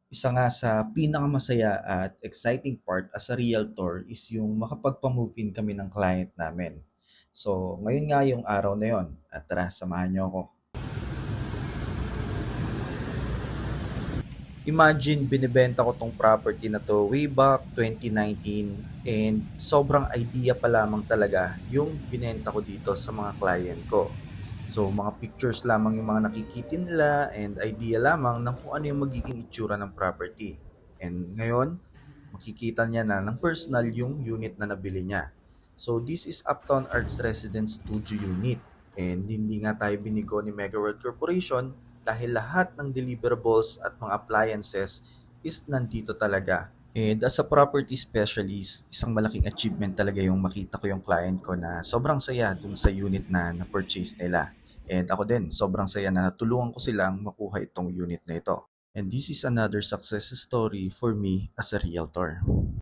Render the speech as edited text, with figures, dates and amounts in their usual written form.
Isa nga sa pinakamasaya at exciting part as a realtor is yung makapagpa-move in kami ng client namin. So, ngayon nga yung araw na yon at tara, samahan niyo ako. Imagine, binibenta ko tong property na to way back 2019 and sobrang idea pa lamang talaga yung binenta ko dito sa mga client ko. So, mga pictures lamang yung mga nakikita nila and idea lamang ng kung ano yung magiging itsura ng property. And ngayon, makikita niya na ng personal yung unit na nabili niya. So, this is Uptown Arts Residence Studio Unit. And hindi nga tayo binigo ni Mega World Corporation dahil lahat ng deliverables at mga appliances is nandito talaga. And as a property specialist, isang malaking achievement talaga yung makita ko yung client ko na sobrang saya dun sa unit na na-purchase nila. And ako din, sobrang saya na tulungan ko silang makuha itong unit na ito. And this is another success story for me as a realtor.